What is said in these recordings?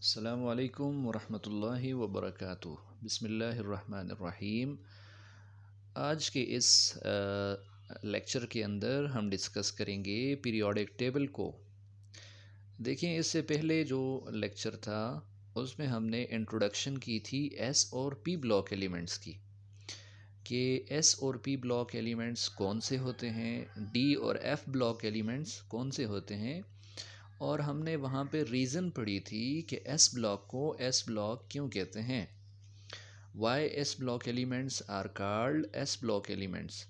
अस्सलामु अलैकुम वरहमतुल्लाहि वबरकातुह। बिस्मिल्लाहिर्रहमानिर्रहीम। आज के इस लेक्चर के अंदर हम डिस्कस करेंगे पीरियोडिक टेबल को। देखिए, इससे पहले जो लेक्चर था उसमें हमने इंट्रोडक्शन की थी एस और पी ब्लॉक एलिमेंट्स की, कि एस और पी ब्लॉक एलिमेंट्स कौन से होते हैं, डी और एफ ब्लॉक एलिमेंट्स कौन से होते हैं, और हमने वहाँ पे रीज़न पढ़ी थी कि एस ब्लॉक को एस ब्लॉक क्यों कहते हैं, why S block elements are called S block elements.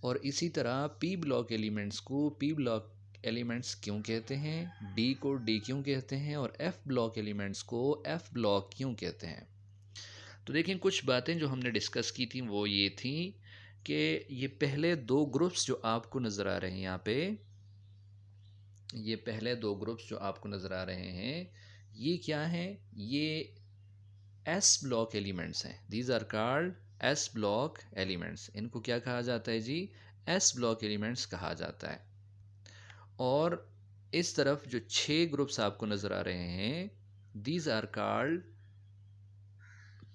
और इसी तरह पी ब्लॉक एलिमेंट्स को पी ब्लॉक एलिमेंट्स क्यों कहते हैं, डी को डी क्यों कहते हैं, और एफ ब्लॉक एलिमेंट्स को एफ ब्लॉक क्यों कहते हैं। तो देखें, कुछ बातें जो हमने डिस्कस की थी वो ये थी कि ये पहले दो ग्रुप्स जो आपको नज़र आ रहे हैं यहाँ पे, ये पहले दो ग्रुप्स जो आपको नज़र आ रहे हैं ये क्या हैं, ये एस ब्लॉक एलिमेंट्स हैं। These are called S block elements. इनको क्या कहा जाता है जी, एस ब्लॉक एलिमेंट्स कहा जाता है। और इस तरफ जो 6 ग्रुप्स आपको नज़र आ रहे हैं, these are called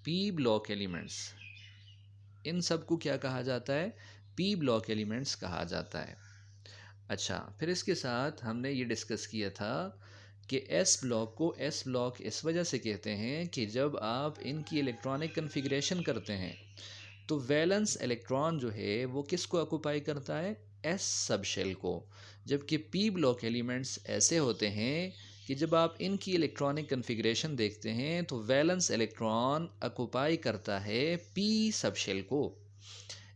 P block elements. इन सब को क्या कहा जाता है, पी ब्लॉक एलिमेंट्स कहा जाता है। अच्छा, फिर इसके साथ हमने ये डिस्कस किया था कि एस ब्लॉक को एस ब्लॉक इस वजह से कहते हैं कि जब आप इनकी इलेक्ट्रॉनिक कन्फिग्रेशन करते हैं तो वैलेंस इलेक्ट्रॉन जो है वो किसको ऑक्युपाई करता है, एस सब शेल को। जबकि पी ब्लॉक एलिमेंट्स ऐसे होते हैं कि जब आप इनकी इलेक्ट्रॉनिक कन्फिग्रेशन देखते हैं तो वैलेंस इलेक्ट्रॉन ऑक्युपाई करता है पी सब शेल को।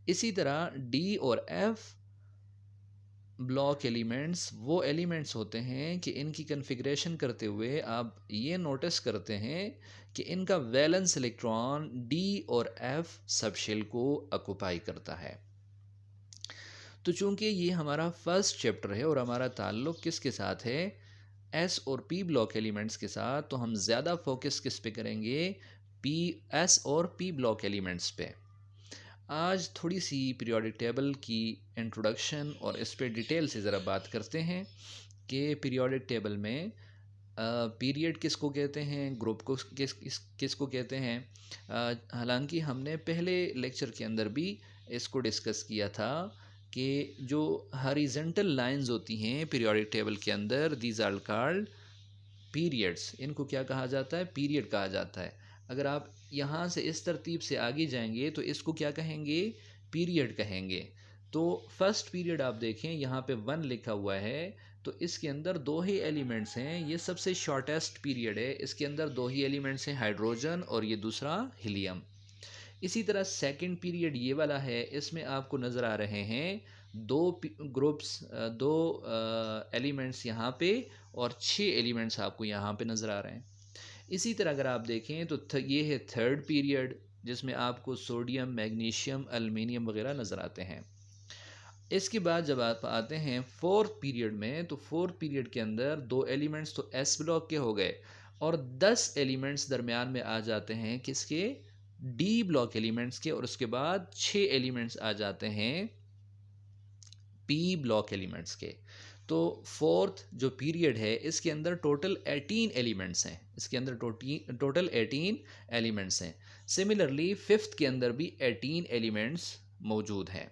इसी तरह डी और एफ ब्लॉक एलिमेंट्स वो एलिमेंट्स होते हैं कि इनकी कन्फिग्रेशन करते हुए आप ये नोटिस करते हैं कि इनका वैलेंस इलेक्ट्रॉन डी और एफ सबशेल को ऑक्युपाई करता है। तो चूंकि ये हमारा फर्स्ट चैप्टर है और हमारा ताल्लुक किसके साथ है, एस और पी ब्लॉक एलिमेंट्स के साथ, तो हम ज़्यादा फोकस किस पे करेंगे, पी एस और पी ब्लॉक एलिमेंट्स पे। आज थोड़ी सी पीरियोडिक टेबल की इंट्रोडक्शन और इस पर डिटेल से ज़रा बात करते हैं कि पीरियोडिक टेबल में पीरियड किसको कहते हैं, ग्रुप को किसको कहते हैं। हालांकि हमने पहले लेक्चर के अंदर भी इसको डिस्कस किया था कि जो हॉरिजॉन्टल लाइंस होती हैं पीरियोडिक टेबल के अंदर, दीज आर कॉल्ड पीरियड्स। इनको क्या कहा जाता है, पीरियड कहा जाता है। अगर आप यहाँ से इस तरतीब से आगे जाएंगे तो इसको क्या कहेंगे, पीरियड कहेंगे। तो फर्स्ट पीरियड आप देखें यहाँ पे 1 लिखा हुआ है, तो इसके अंदर दो ही एलिमेंट्स हैं। ये सबसे शॉर्टेस्ट पीरियड है, इसके अंदर दो ही एलिमेंट्स हैं, हाइड्रोजन और ये दूसरा हीलियम। इसी तरह सेकंड पीरियड ये वाला है, इसमें आपको नज़र आ रहे हैं दो ग्रुप्स, दो एलिमेंट्स यहाँ पे और 6 एलिमेंट्स आपको यहाँ पे नज़र आ रहे हैं। इसी तरह अगर आप देखें तो ये है थर्ड पीरियड, जिसमें आपको सोडियम, मैग्नीशियम, एल्युमिनियम वगैरह नज़र आते हैं। इसके बाद जब आप आते हैं फोर्थ पीरियड में, तो फोर्थ पीरियड के अंदर दो एलिमेंट्स तो एस ब्लॉक के हो गए और 10 एलिमेंट्स दरमियान में आ जाते हैं किसके, डी ब्लॉक एलिमेंट्स के, और उसके बाद 6 एलिमेंट्स आ जाते हैं पी ब्लॉक एलिमेंट्स के। तो फोर्थ जो पीरियड है इसके अंदर टोटल 18 एलिमेंट्स हैं, इसके अंदर टोटल 18 एलिमेंट्स हैं। सिमिलरली फिफ्थ के अंदर भी 18 एलिमेंट्स मौजूद हैं।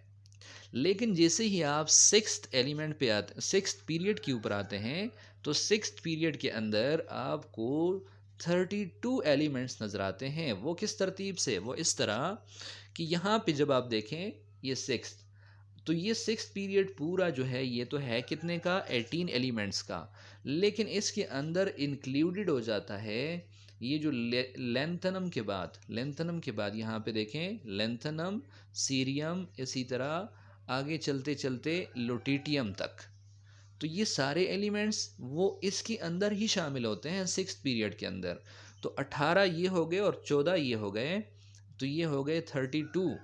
लेकिन जैसे ही आप सिक्स्थ एलिमेंट पे आते, सिक्स्थ पीरियड के ऊपर आते हैं, तो सिक्स्थ पीरियड के अंदर आपको 32 एलिमेंट्स नज़र आते हैं। वो किस तरतीब से, वो इस तरह कि यहाँ पे जब आप देखें ये सिक्स्थ, तो ये सिक्स पीरियड पूरा जो है ये तो है कितने का, 18 एलिमेंट्स का। लेकिन इसके अंदर इंक्लूडेड हो जाता है ये जो लेंथनम के बाद यहाँ पे देखें लेंथनम, सीरियम, इसी तरह आगे चलते चलते लुटिटियम तक। तो ये सारे एलिमेंट्स वो इसके अंदर ही शामिल होते हैं सिक्स पीरियड के अंदर। तो 18 ये हो गए और 14 ये हो गए, तो ये हो गए 32।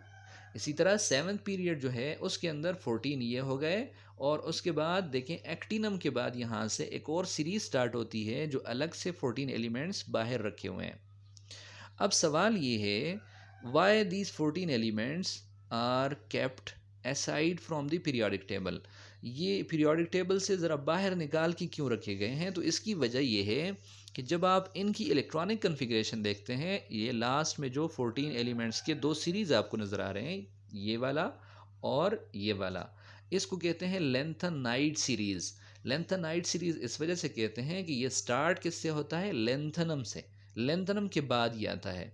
इसी तरह सेवन्थ पीरियड जो है उसके अंदर 14 ये हो गए, और उसके बाद देखें एक्टिनम के बाद यहाँ से एक और सीरीज स्टार्ट होती है जो अलग से 14 एलिमेंट्स बाहर रखे हुए हैं। अब सवाल ये है, why these 14 elements are kept aside from the periodic table. ये पीरियोडिक टेबल से ज़रा बाहर निकाल के क्यों रखे गए हैं? तो इसकी वजह ये है कि जब आप इनकी इलेक्ट्रॉनिक कन्फिग्रेशन देखते हैं, ये लास्ट में जो 14 एलिमेंट्स के दो सीरीज़ आपको नज़र आ रहे हैं, ये वाला और ये वाला, इसको कहते हैं लेंथेनाइड सीरीज़। लेंथेनाइड सीरीज़ इस वजह से कहते हैं कि ये स्टार्ट किससे होता है? लेंथनम से। लेंथनम के बाद ये आता है।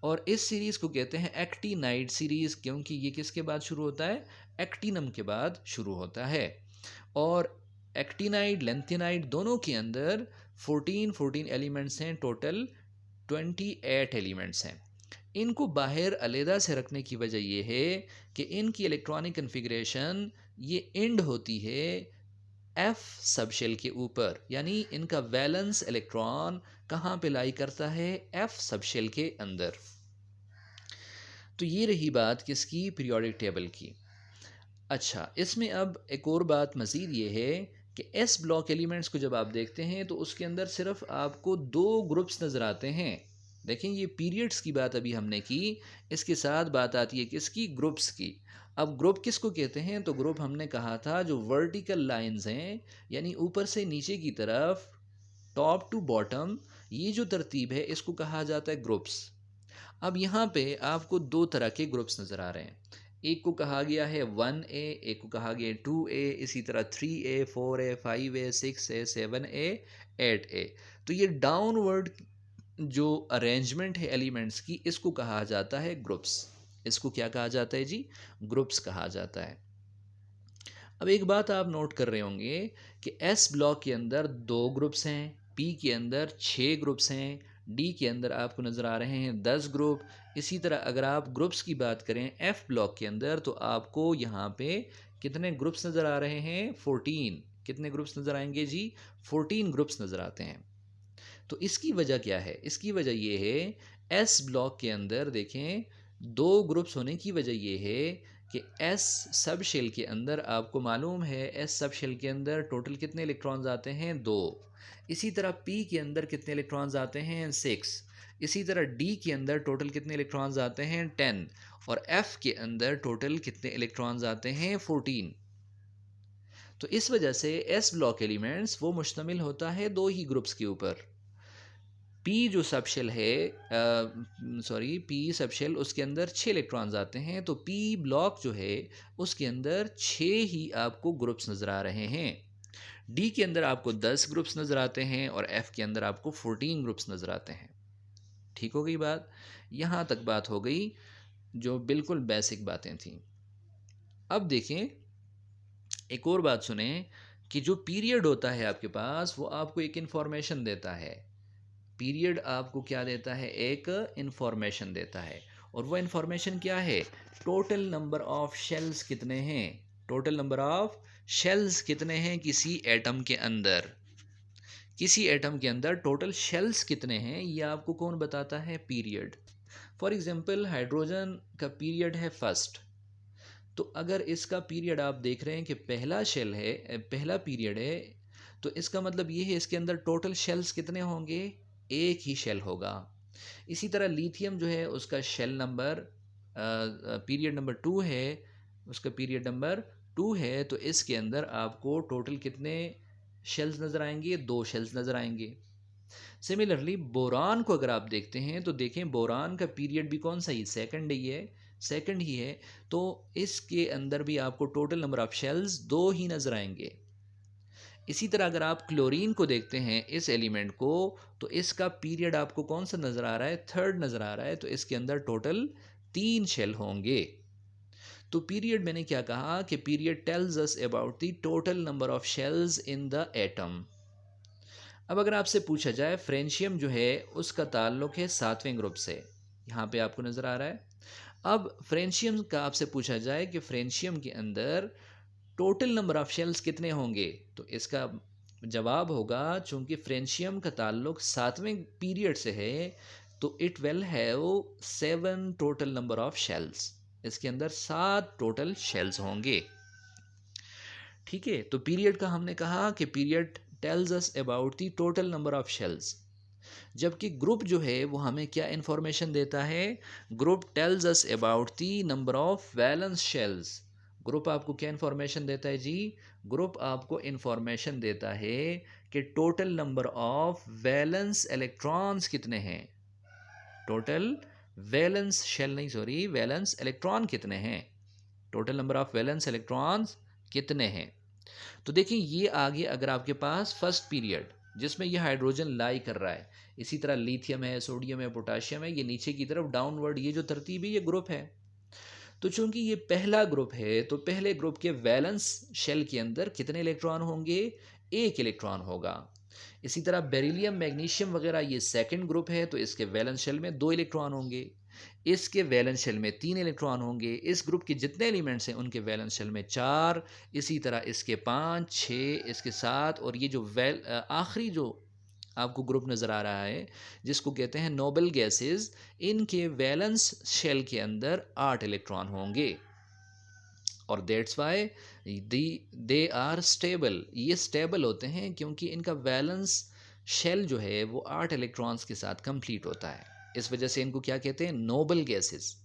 और इस सीरीज़ को कहते हैं एक्टिनाइड सीरीज़, क्योंकि ये किसके बाद शुरू होता है? एक्टिनम के बाद शुरू होता है। और एक्टिनाइड लेंथेनाइड दोनों के अंदर 14 एलिमेंट्स हैं, टोटल 28 एलिमेंट्स हैं। इनको बाहर अलहदा से रखने की वजह यह है कि इनकी इलेक्ट्रॉनिक कन्फिग्रेशन ये एंड होती है एफ सबशेल के ऊपर, यानी इनका वैलेंस इलेक्ट्रॉन कहाँ पे लाई करता है? एफ सबशेल के अंदर। तो ये रही बात किसकी? पीरियोडिक टेबल की। अच्छा, इसमें अब एक और बात मज़ीद ये है कि एस ब्लॉक एलिमेंट्स को जब आप देखते हैं तो उसके अंदर सिर्फ आपको दो ग्रुप्स नज़र आते हैं। देखें, ये पीरियड्स की बात अभी हमने की, इसके साथ बात आती है किसकी? ग्रुप्स की। अब ग्रुप किसको कहते हैं? तो ग्रुप हमने कहा था जो वर्टिकल लाइंस हैं, यानी ऊपर से नीचे की तरफ, टॉप टू बॉटम, ये जो तरतीब है इसको कहा जाता है ग्रुप्स। अब यहाँ पे आपको दो तरह के ग्रुप्स नज़र आ रहे हैं। एक को कहा गया है 1A, एक को कहा गया है 2A, इसी तरह 3A, 4A, 5A, 6A, 7A, 8A। तो ये डाउनवर्ड जो अरेंजमेंट है एलिमेंट्स की, इसको कहा जाता है ग्रुप्स। इसको क्या कहा जाता है जी? ग्रुप्स कहा जाता है। अब एक बात आप नोट कर रहे होंगे कि एस ब्लॉक के अंदर दो ग्रुप्स हैं, पी के अंदर 6 ग्रुप्स हैं, डी के अंदर आपको नज़र आ रहे हैं 10 ग्रुप। इसी तरह अगर आप ग्रुप्स की बात करें एफ ब्लॉक के अंदर, तो आपको यहाँ पे कितने ग्रुप्स नज़र आ रहे हैं? 14। कितने ग्रुप्स नज़र आएंगे जी? 14 ग्रुप्स नज़र आते हैं। तो इसकी वजह क्या है? इसकी वजह ये है, एस ब्लॉक के अंदर देखें, दो ग्रुप्स होने की वजह ये है कि एस सब शेल के अंदर आपको मालूम है एस सब शेल के अंदर टोटल कितने इलेक्ट्रॉन्स आते हैं? 2। इसी तरह पी के अंदर कितने इलेक्ट्रॉन्स आते हैं? 6। इसी तरह डी के अंदर टोटल कितने इलेक्ट्रॉन्स आते हैं? 10। और एफ के अंदर टोटल कितने इलेक्ट्रॉन्स आते हैं? 14। तो इस वजह से एस ब्लॉक एलिमेंट्स वो मुश्तमिल होता है दो ही ग्रुप्स के ऊपर। पी जो सबशेल है, पी सबशेल, उसके अंदर 6 इलेक्ट्रॉन्स आते हैं। तो पी ब्लॉक जो है उसके अंदर 6 ही आपको ग्रुप्स नज़र आ रहे हैं। डी के अंदर आपको 10 ग्रुप्स नज़र आते हैं और एफ के अंदर आपको 14 ग्रुप्स नज़र आते हैं। ठीक हो गई बात? यहाँ तक बात हो गई जो बिल्कुल बेसिक बातें थी। अब देखें, एक और बात सुने कि जो पीरियड होता है आपके पास, वो आपको एक इंफॉर्मेशन देता है। पीरियड आपको क्या देता है? एक इंफॉर्मेशन देता है। और वो इंफॉर्मेशन क्या है? टोटल नंबर ऑफ शेल्स कितने हैं? टोटल नंबर ऑफ शेल्स कितने हैं किसी एटम के अंदर? किसी एटम के अंदर टोटल शेल्स कितने हैं, ये आपको कौन बताता है? पीरियड। फॉर एग्जांपल, हाइड्रोजन का पीरियड है फर्स्ट। तो अगर इसका पीरियड आप देख रहे हैं कि पहला शेल है, पहला पीरियड है, तो इसका मतलब ये है इसके अंदर टोटल शेल्स कितने होंगे? एक ही शेल होगा। इसी तरह लिथियम जो है उसका शेल नंबर पीरियड नंबर 2 है, उसका पीरियड नंबर 2 है, तो इसके अंदर आपको टोटल कितने शेल्स नज़र आएंगे? 2 शेल्स नज़र आएंगे। सिमिलरली बोरान को अगर आप देखते हैं तो देखें, बोरान का पीरियड भी कौन सा ही? सेकंड ही है, सेकंड ही है। तो इसके अंदर भी आपको टोटल नंबर ऑफ शेल्स 2 ही नज़र आएंगे। इसी तरह अगर आप क्लोरीन को देखते हैं, इस एलिमेंट को, तो इसका पीरियड आपको कौन सा नज़र आ रहा है? थर्ड नज़र आ रहा है। तो इसके अंदर टोटल 3 शेल होंगे। तो पीरियड, मैंने क्या कहा कि period tells us about the total number of shells in the atom. अब अगर आपसे पूछा जाए, फ्रेंशियम जो है उसका ताल्लुक है 7वें ग्रुप से, यहाँ पे आपको नज़र आ रहा है। अब फ्रेंशियम का आपसे पूछा जाए कि फ्रेंशियम के अंदर टोटल नंबर ऑफ शेल्स कितने होंगे, तो इसका जवाब होगा, चूंकि फ्रेंशियम का ताल्लुक 7वें पीरियड से है, तो it will have 7 total number of shells. इसके अंदर 7 टोटल शेल्स होंगे। ठीक है, तो पीरियड का हमने कहा कि period tells us about the total number of shells, जबकि ग्रुप जो है वो हमें क्या इंफॉर्मेशन देता है? Group tells us about the number of valence shells. Group आपको क्या इन्फॉर्मेशन देता है जी? ग्रुप आपको इन्फॉर्मेशन देता है कि total number of valence electrons कितने हैं। टोटल वैलेंस शेल नहीं, सॉरी, वैलेंस इलेक्ट्रॉन कितने हैं, total number of valence electrons कितने हैं। तो देखिए ये आगे अगर आपके पास फर्स्ट पीरियड जिसमें ये हाइड्रोजन लाई कर रहा है, इसी तरह लिथियम है, सोडियम है, पोटाशियम है, ये नीचे की तरफ डाउनवर्ड ये जो तरतीब है ये ग्रुप है। तो चूंकि ये पहला ग्रुप है तो पहले ग्रुप के वैलेंस शेल के अंदर कितने इलेक्ट्रॉन होंगे? एक इलेक्ट्रॉन होगा। इसी तरह बेरिलियम, मैग्नीशियम वगैरह ये सेकंड ग्रुप है तो इसके वैलेंस शेल में 2 इलेक्ट्रॉन होंगे, इसके वैलेंस शेल में 3 इलेक्ट्रॉन होंगे, इस ग्रुप के जितने एलिमेंट्स हैं उनके वैलेंस शेल में 4, इसी तरह इसके 5, 6, इसके 7, और ये जो आखिरी जो आपको ग्रुप नज़र आ रहा है जिसको कहते हैं नोबल गैसेस, इनके वैलेंस शेल के अंदर 8 इलेक्ट्रॉन होंगे। और that's why they are stable, ये स्टेबल होते हैं क्योंकि इनका वैलेंस शेल जो है वो 8 इलेक्ट्रॉन्स के साथ कंप्लीट होता है। इस वजह से इनको क्या कहते हैं? नोबल गैसेस,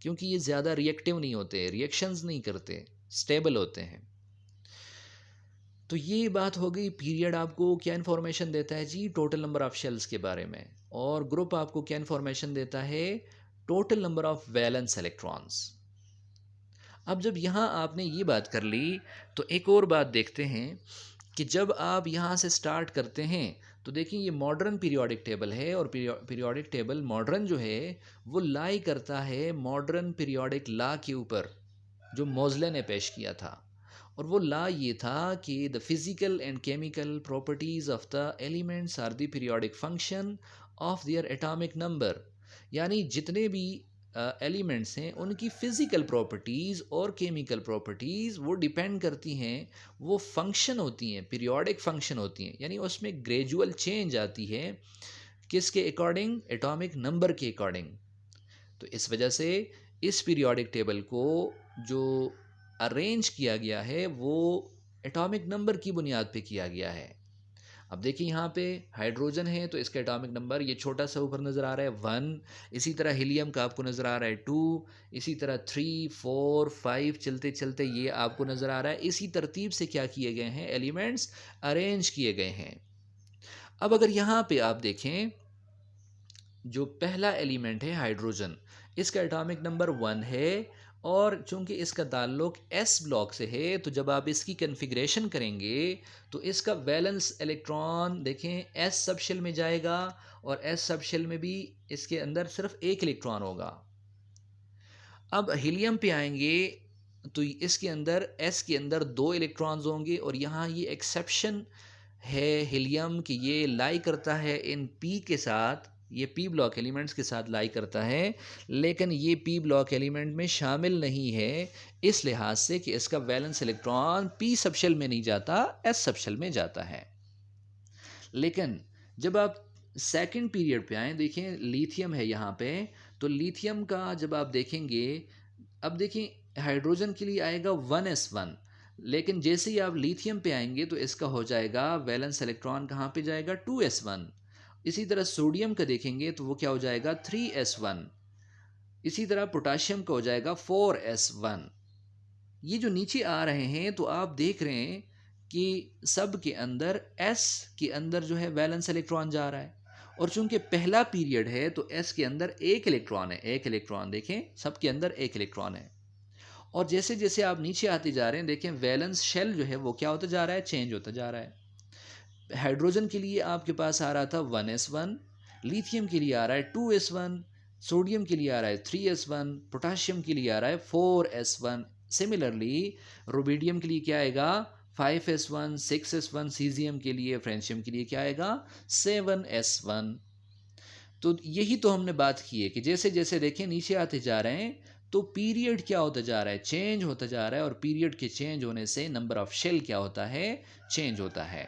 क्योंकि ये ज़्यादा रिएक्टिव नहीं होते, रिएक्शंस नहीं करते, स्टेबल होते हैं। तो ये बात हो गई, पीरियड आपको क्या इन्फॉर्मेशन देता है जी? टोटल नंबर ऑफ शेल्स के बारे में। और ग्रुप आपको क्या इन्फॉर्मेशन देता है? Total number of valence electrons. अब जब यहाँ आपने ये बात कर ली तो एक और बात देखते हैं कि जब आप यहाँ से स्टार्ट करते हैं तो देखिए ये मॉडर्न पीरियोडिक टेबल है, और पीरियोडिक टेबल मॉडर्न जो है वो लाई करता है मॉडर्न पीरियोडिक लॉ के ऊपर जो मोज़ले ने पेश किया था। और वो लॉ ये था कि the physical and chemical properties of the elements are the periodic function of their atomic number, यानी जितने भी एलिमेंट्स हैं उनकी फ़िज़िकल प्रॉपर्टीज़ और केमिकल प्रॉपर्टीज़ वो डिपेंड करती हैं, वो फंक्शन होती हैं, पीरियोडिक फंक्शन होती हैं, यानी उसमें ग्रेजुअल चेंज आती है किसके अकॉर्डिंग? एटॉमिक नंबर के अकॉर्डिंग। तो इस वजह से इस पीरियोडिक टेबल को जो अरेंज किया गया है वो एटॉमिक नंबर की बुनियाद पे किया गया है। अब देखिए यहाँ पे हाइड्रोजन है तो इसका एटॉमिक नंबर ये छोटा सा ऊपर नज़र आ रहा है 1, इसी तरह हीलियम का आपको नज़र आ रहा है 2, इसी तरह 3, 4, 5 चलते चलते ये आपको नज़र आ रहा है। इसी तरतीब से क्या किए गए हैं? एलिमेंट्स अरेंज किए गए हैं। अब अगर यहाँ पे आप देखें जो पहला एलिमेंट है हाइड्रोजन, इसका एटॉमिक नंबर 1 है, और चूंकि इसका ताल्लुक एस ब्लॉक से है तो जब आप इसकी कन्फिग्रेशन करेंगे तो इसका वैलेंस इलेक्ट्रॉन देखें एस सब शेल में जाएगा, और एस सब शेल में भी इसके अंदर सिर्फ एक इलेक्ट्रॉन होगा। अब हीलियम पे आएंगे तो इसके अंदर एस के अंदर 2 इलेक्ट्रॉन्स होंगे, और यहाँ ये एक्सेप्शन है हीलियम कि ये लाई करता है इन पी के साथ, ये पी ब्लॉक एलिमेंट्स के साथ लाई करता है, लेकिन ये पी ब्लॉक एलिमेंट में शामिल नहीं है इस लिहाज से कि इसका वैलेंस इलेक्ट्रॉन पी सबशेल में नहीं जाता, एस सबशेल में जाता है। लेकिन जब आप सेकंड पीरियड पे आएँ, देखें लिथियम है यहाँ पे, तो लिथियम का जब आप देखेंगे, अब देखिए हाइड्रोजन के लिए आएगा 1s1, लेकिन जैसे ही आप लिथियम पे आएंगे तो इसका हो जाएगा वैलेंस इलेक्ट्रॉन कहाँ पे जाएगा? 2s1। इसी तरह सोडियम का देखेंगे तो वो क्या हो जाएगा? 3s1। इसी तरह पोटाशियम का हो जाएगा 4s1। ये जो नीचे आ रहे हैं तो आप देख रहे हैं कि सब के अंदर s के अंदर जो है वैलेंस इलेक्ट्रॉन जा रहा है, और चूंकि पहला पीरियड है तो s के अंदर एक इलेक्ट्रॉन है, एक इलेक्ट्रॉन देखें सब के अंदर एक इलेक्ट्रॉन है। और जैसे जैसे आप नीचे आते जा रहे हैं देखें वैलेंस शेल जो है वो क्या होता जा रहा है? चेंज होता जा रहा है। हाइड्रोजन के लिए आपके पास आ रहा था 1s1, लिथियम के लिए आ रहा है 2s1, सोडियम के लिए आ रहा है 3s1, पोटाशियम के लिए आ रहा है 4s1। सिमिलरली रुबिडियम के लिए क्या आएगा? 5s1, 6s1, सीजियम के लिए, फ्रेंशियम के लिए क्या आएगा? 7s1। तो यही तो हमने बात की है कि जैसे जैसे देखें नीचे आते जा रहे हैं तो पीरियड क्या होता जा रहा है? चेंज होता जा रहा है, और पीरियड के चेंज होने से नंबर ऑफ शेल क्या होता है? चेंज होता है।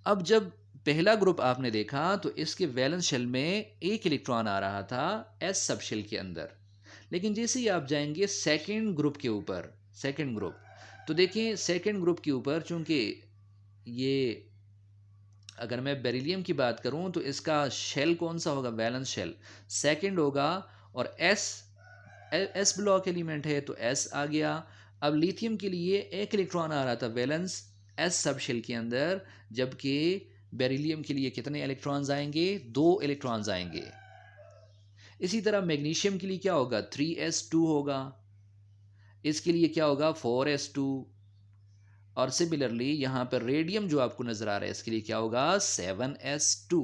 अब जब पहला ग्रुप आपने देखा तो इसके वैलेंस शेल में एक इलेक्ट्रॉन आ रहा था एस सब शेल के अंदर, लेकिन जैसे ही आप जाएंगे सेकेंड ग्रुप के ऊपर, सेकेंड ग्रुप, तो देखिए सेकेंड ग्रुप के ऊपर चूंकि ये अगर मैं बेरिलियम की बात करूं तो इसका शेल कौन सा होगा? वैलेंस शेल सेकंड होगा, और एस एस ब्लॉक एलिमेंट है तो एस आ गया, अब लिथियम के लिए एक इलेक्ट्रॉन आ रहा था वैलेंस एस सब शेल के अंदर, जबकि बेरिलियम के लिए कितने इलेक्ट्रॉन्स आएंगे? 2 इलेक्ट्रॉन्स आएंगे। इसी तरह मैग्नीशियम के लिए क्या होगा? 3s2 होगा। इसके लिए क्या होगा? 4s2। और सिमिलरली यहां पर रेडियम जो आपको नजर आ रहा है, इसके लिए क्या होगा? 7s2।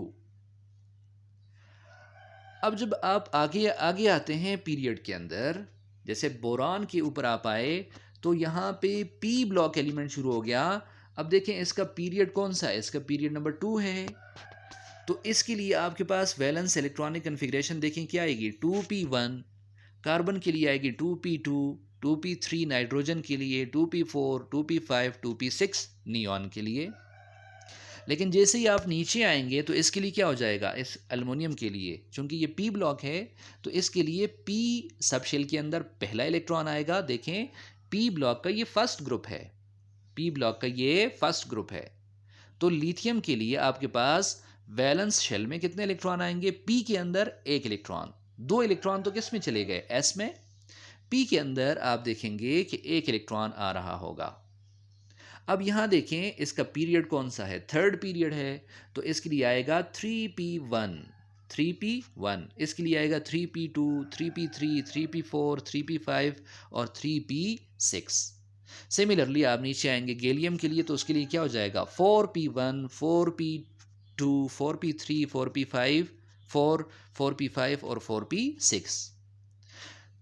अब जब आप आगे आगे आते हैं पीरियड के अंदर, जैसे बोरान के ऊपर आप आए तो यहाँ पे पी ब्लॉक एलिमेंट शुरू हो गया। अब देखें इसका पीरियड कौन सा है? इसका पीरियड नंबर 2 है। तो इसके लिए आपके पास वैलेंस इलेक्ट्रॉनिक कन्फिग्रेशन देखें क्या आएगी? 2p1। कार्बन के लिए आएगी 2p2, 2p3 नाइट्रोजन के लिए, 2p4, 2p5, 2p6 नियॉन के लिए। लेकिन जैसे ही आप नीचे आएंगे तो इसके लिए क्या हो जाएगा? इस एल्युमिनियम के लिए चूंकि ये पी ब्लॉक है तो इसके लिए पी सब शेल के अंदर पहला इलेक्ट्रॉन आएगा। देखें पी ब्लॉक का ये फर्स्ट ग्रुप है, पी ब्लॉक का ये फर्स्ट ग्रुप है। तो लिथियम के लिए आपके पास वैलेंस शेल में कितने इलेक्ट्रॉन आएंगे? पी के अंदर 1 इलेक्ट्रॉन। 2 इलेक्ट्रॉन तो किस में चले गए? एस में। पी के अंदर आप देखेंगे कि 1 इलेक्ट्रॉन आ रहा होगा। अब यहां देखें इसका पीरियड कौन सा है? थर्ड पीरियड है। तो इसके लिए आएगा 3p1, 3p1। इसके लिए आएगा 3p2, 3p3, 3p4, 3p5 और 3p6। सिमिलरली आप नीचे आएंगे गैलियम के लिए तो उसके लिए क्या हो जाएगा? 4p1, 4p2, 4p3, 4p5, 4p5 और 4p6।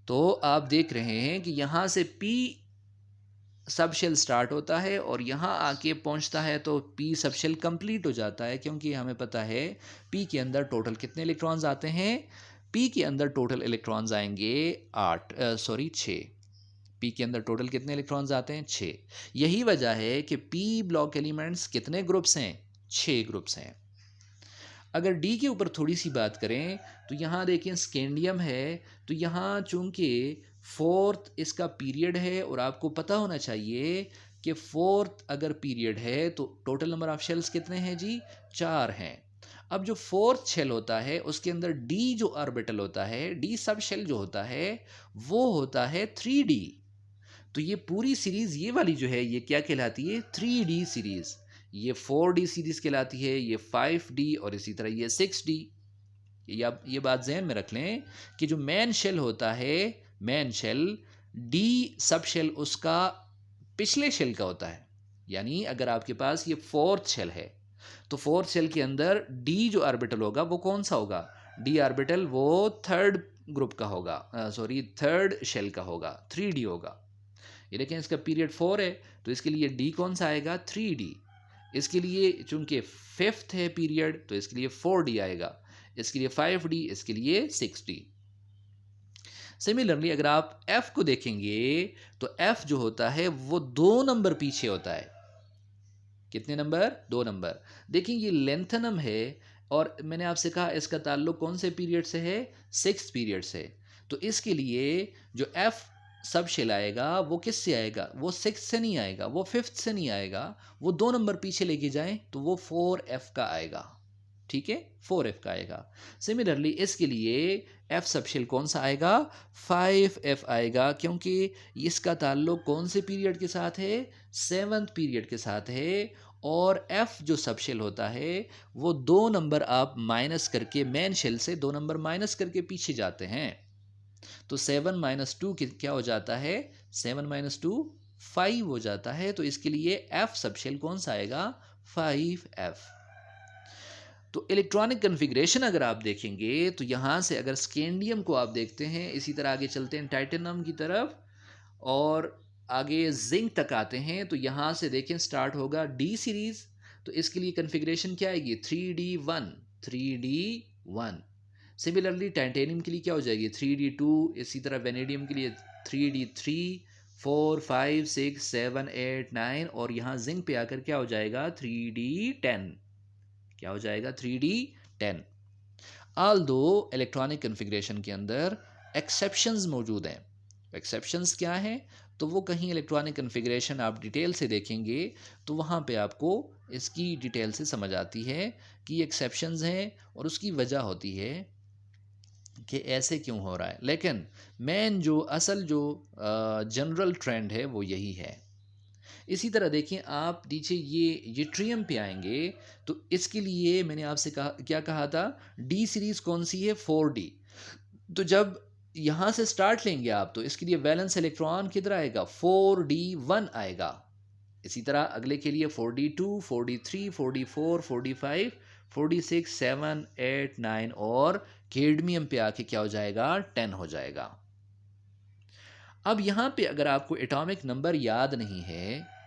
तो आप देख रहे हैं कि यहां से p सब शेल स्टार्ट होता है और यहाँ आके पहुँचता है तो पी सब शेल कंप्लीट हो जाता है, क्योंकि हमें पता है पी के अंदर टोटल कितने इलेक्ट्रॉन्स आते हैं? पी के अंदर टोटल इलेक्ट्रॉन्स आएंगे 6। पी के अंदर टोटल कितने इलेक्ट्रॉन्स आते हैं? 6। यही वजह है कि पी ब्लॉक एलिमेंट्स कितने ग्रुप्स हैं? 6 ग्रुप्स हैं। अगर डी के ऊपर थोड़ी सी बात करें तो यहाँ देखें स्कैंडियम है। तो यहाँ चूंकि फोर्थ इसका पीरियड है और आपको पता होना चाहिए कि फोर्थ अगर पीरियड है तो टोटल नंबर ऑफ शेल्स कितने हैं जी? 4 हैं। अब जो फोर्थ शेल होता है उसके अंदर डी जो ऑर्बिटल होता है, डी सब शेल जो होता है वो होता है 3D। तो ये पूरी सीरीज ये वाली जो है ये क्या कहलाती है? 3D series. ये 4D सीरीज कहलाती है, ये 5D और इसी तरह ये 6D। ये बात जहन में रख लें कि जो मेन शेल होता है, main shell d subshell उसका पिछले शेल का होता है। यानी अगर आपके पास ये फोर्थ शेल है तो फोर्थ शेल के अंदर डी जो ऑर्बिटल होगा वो कौन सा होगा? डी ऑर्बिटल वो थर्ड ग्रुप का होगा, सॉरी थर्ड शेल का होगा, 3D होगा। ये देखें इसका पीरियड 4 है तो इसके लिए डी कौन सा आएगा? 3D। इसके लिए चूंकि फिफ्थ है पीरियड तो इसके लिए 4D आएगा, इसके लिए 5D, इसके लिए 6D। सिमिलरली अगर आप F को देखेंगे तो F जो होता है वो 2 नंबर पीछे होता है। कितने नंबर? 2 नंबर। देखिए ये लेंथनम है और मैंने आपसे कहा इसका ताल्लुक कौन से पीरियड से है? 6th पीरियड से। तो इसके लिए जो F सब शेल आएगा वो किससे आएगा? वो 6th से नहीं आएगा, वो 5th से नहीं आएगा, वो 2 नंबर पीछे लेके जाएं तो वो 4F का आएगा। ठीक है, 4F का आएगा। सिमिलरली इसके लिए F सब शेल कौन सा आएगा? 5F आएगा, क्योंकि इसका ताल्लुक कौन से पीरियड के साथ है? 7th पीरियड के साथ है। और F जो सब शेल होता है वो 2 नंबर आप माइनस करके, मेन शेल से 2 नंबर माइनस करके पीछे जाते हैं। तो 7 - 2 क्या हो जाता है? 7 - 2 5 हो जाता है। तो इसके लिए F सब शेल कौन सा आएगा? 5F। तो इलेक्ट्रॉनिक कन्फिग्रेशन अगर आप देखेंगे तो यहाँ से अगर स्कैंडियम को आप देखते हैं, इसी तरह आगे चलते हैं टाइटेनम की तरफ और आगे जिंक तक आते हैं तो यहाँ से देखें स्टार्ट होगा डी सीरीज। तो इसके लिए कन्फिग्रेशन क्या आएगी? 3D1, 3D1। सिमिलरली टाइटेनियम के लिए क्या हो जाएगी? 3D2। इसी तरह वेनेडियम के लिए 3D3, 4, 5, 6, 7, 8, 9 और यहाँ जिंक पे आकर क्या हो जाएगा? 3D10। क्या हो जाएगा? 3D10। ऑल दो इलेक्ट्रॉनिक कन्फिग्रेशन के अंदर एक्सेप्शंस मौजूद हैं। एक्सेप्शंस क्या हैं? तो वो कहीं इलेक्ट्रॉनिक कन्फिग्रेशन आप डिटेल से देखेंगे तो वहाँ पे आपको इसकी डिटेल से समझ आती है कि ये एक्सेप्शंस हैं और उसकी वजह होती है कि ऐसे क्यों हो रहा है, लेकिन मेन जो असल जो जनरल ट्रेंड है वो यही है। इसी तरह देखिए आप नीचे ये ट्रियम पे आएंगे तो इसके लिए मैंने आपसे कहा, क्या कहा था, डी सीरीज कौन सी है, 4D। तो जब यहाँ से स्टार्ट लेंगे आप तो इसके लिए वैलेंस इलेक्ट्रॉन किधर आएगा, 4D1 आएगा। इसी तरह अगले के लिए 4D2, 4D3, 4D4, 4D5, 4D6, 7, 8, 9 और कैडमियम पे आके क्या हो जाएगा, 10 हो जाएगा। अब यहाँ पे अगर आपको एटॉमिक नंबर याद नहीं है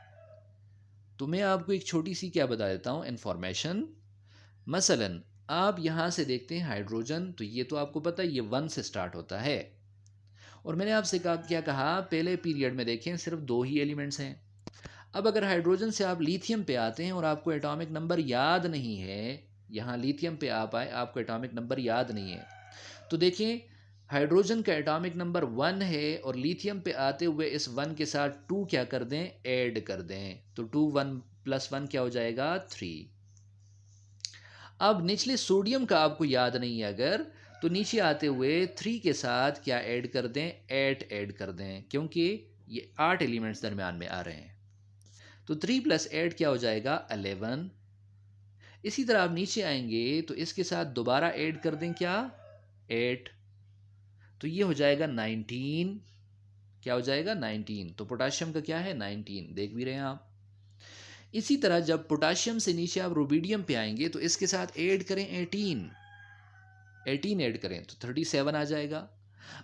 तो मैं आपको एक छोटी सी क्या बता देता हूँ इन्फॉर्मेशन। मसलन आप यहाँ से देखते हैं हाइड्रोजन, तो ये तो आपको पता है ये 1 से स्टार्ट होता है। और मैंने आपसे कहा, क्या कहा, पहले पीरियड में देखें सिर्फ 2 ही एलिमेंट्स हैं। अब अगर हाइड्रोजन से आप लिथियम पे आते हैं और आपको एटॉमिक नंबर याद नहीं है, यहाँ लिथियम पे आप आए आपको एटॉमिक नंबर याद नहीं है, तो देखिए हाइड्रोजन का एटॉमिक नंबर 1 है और लिथियम पे आते हुए इस 1 के साथ 2 क्या कर दें, ऐड कर दें, तो 2 1 + 1 क्या हो जाएगा, 3। अब निचले सोडियम का आपको याद नहीं है अगर, तो नीचे आते हुए 3 के साथ क्या ऐड कर दें, 8 ऐड कर दें, क्योंकि ये 8 एलिमेंट्स दरम्यान में आ रहे हैं। तो 3 + 8 क्या हो जाएगा, 11। इसी तरह आप नीचे आएंगे तो इसके साथ दोबारा ऐड कर दें क्या, 8, तो ये हो जाएगा 19। क्या हो जाएगा, 19। तो पोटाशियम का क्या है, 19, देख भी रहे हैं आप। इसी तरह जब पोटाशियम से नीचे आप रुबिडियम पे आएंगे तो इसके साथ ऐड करें 18 ऐड करें तो 37 आ जाएगा।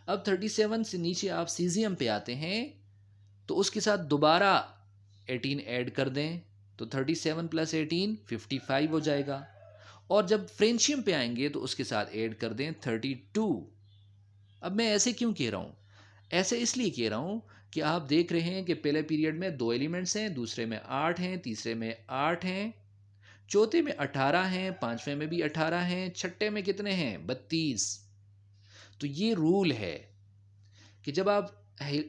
अब 37 से नीचे आप सीजियम पे आते हैं तो उसके साथ दोबारा 18 ऐड कर दें, तो 37 + 18 55 हो जाएगा। और जब फ्रेंशियम पे आएंगे तो उसके साथ ऐड कर दें 32। अब मैं ऐसे क्यों कह रहा हूँ, ऐसे इसलिए कह रहा हूँ कि आप देख रहे हैं कि पहले पीरियड में 2 एलिमेंट्स हैं, दूसरे में 8 हैं, तीसरे में 8 हैं, चौथे में 18 हैं, पांचवें में भी 18 हैं, छठे में कितने हैं, 32। तो ये रूल है कि जब आप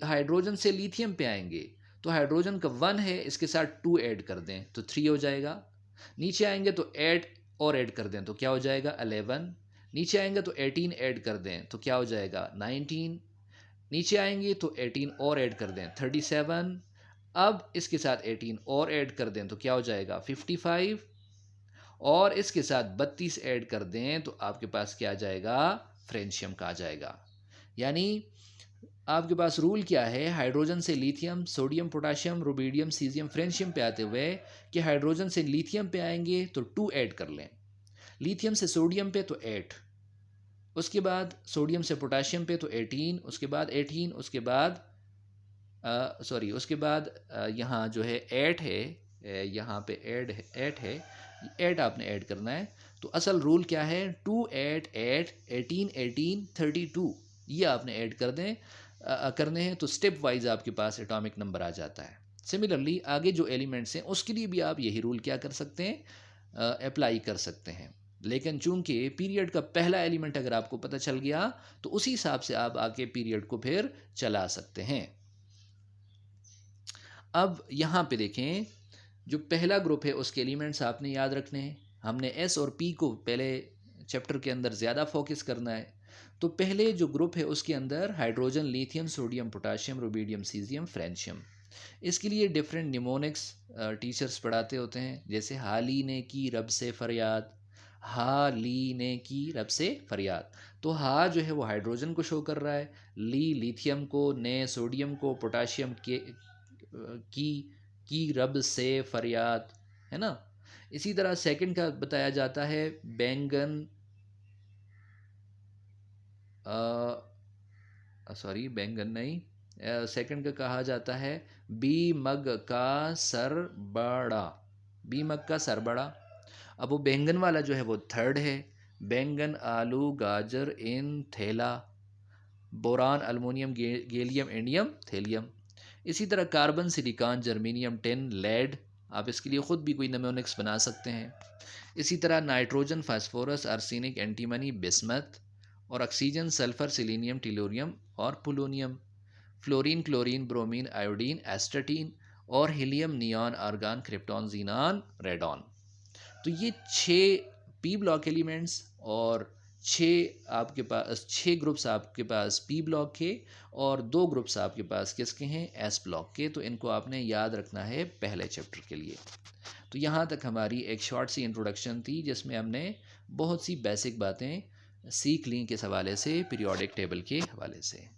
हाइड्रोजन से लिथियम पे आएंगे तो हाइड्रोजन का 1 है, इसके साथ 2 ऐड कर दें तो 3 हो जाएगा। नीचे आएंगे तो 8 और ऐड कर दें तो क्या हो जाएगा, 11। नीचे आएंगे तो 18 ऐड कर दें तो क्या हो जाएगा, 19। नीचे आएंगे तो 18 और ऐड कर दें, 37। अब इसके साथ 18 और ऐड कर दें तो क्या हो जाएगा, 55। और इसके साथ 32 ऐड कर दें तो आपके पास क्या आ जाएगा, फ्रेंशियम का आ जाएगा। यानी आपके पास रूल क्या है, हाइड्रोजन से lithium, sodium, potassium, rubidium, caesium, francium पे आते हुए कि हाइड्रोजन से लिथियम पे आएंगे तो 2 ऐड कर लें, लिथियम से सोडियम पे तो 8, उसके बाद सोडियम से पोटाशियम पे तो 18, उसके बाद 18, उसके बाद उसके बाद यहाँ जो है 8 है, यहाँ पे ऐड है 8 है, 8 आपने ऐड करना है। तो असल रूल क्या है, 2 8 8 18 18 32, ये आपने ऐड कर दें करने हैं, तो स्टेप वाइज आपके पास एटॉमिक नंबर आ जाता है। सिमिलरली आगे जो एलिमेंट्स हैं उसके लिए भी आप यही रूल क्या कर सकते हैं, अप्लाई कर सकते हैं। लेकिन चूंकि पीरियड का पहला एलिमेंट अगर आपको पता चल गया तो उसी हिसाब से आप आगे पीरियड को फिर चला सकते हैं। अब यहाँ पे देखें, जो पहला ग्रुप है उसके एलिमेंट्स आपने याद रखने हैं। हमने एस और पी को पहले चैप्टर के अंदर ज़्यादा फोकस करना है। तो पहले जो ग्रुप है उसके अंदर hydrogen, lithium, sodium, potassium, rubidium, caesium, francium. इसके लिए डिफरेंट निमोनिक्स टीचर्स पढ़ाते होते हैं, जैसे हाली ने की रब से फरियाद, ली ने की रब से फरियाद। तो हा जो है वो हाइड्रोजन को शो कर रहा है, लिथियम को, ने सोडियम को, पोटाशियम के की रब से फरियाद, है ना। इसी तरह सेकंड का बताया जाता है बैंगन, सॉरी बैंगन नहीं, सेकंड का कहा जाता है बी मग का सर बड़ा, बी मग का सर बड़ा। अब वो बैंगन वाला जो है वो थर्ड है, बैंगन, आलू, गाजर, इन थैला, boron, aluminium, gallium, indium, thallium. इसी तरह carbon, silicon, germanium, tin, lead, आप इसके लिए ख़ुद भी कोई निमोनिक्स बना सकते हैं। इसी तरह nitrogen, phosphorus, arsenic, antimony, bismuth, और ऑक्सीजन, सल्फर, सिलीनियम, टिलोरियम और polonium, fluorine, chlorine, bromine, iodine, astatine, और helium, neon, argon, krypton, xenon, radon. तो ये 6 पी ब्लॉक एलिमेंट्स और छः ग्रुप्स आपके पास पी ब्लॉक के और 2 ग्रुप्स आपके पास किसके हैं, एस ब्लॉक के। तो इनको आपने याद रखना है पहले चैप्टर के लिए। तो यहाँ तक हमारी एक शॉर्ट सी इंट्रोडक्शन थी जिसमें हमने बहुत सी बेसिक बातें सीख ली किस हवाले से, पीरियोडिक टेबल के हवाले से।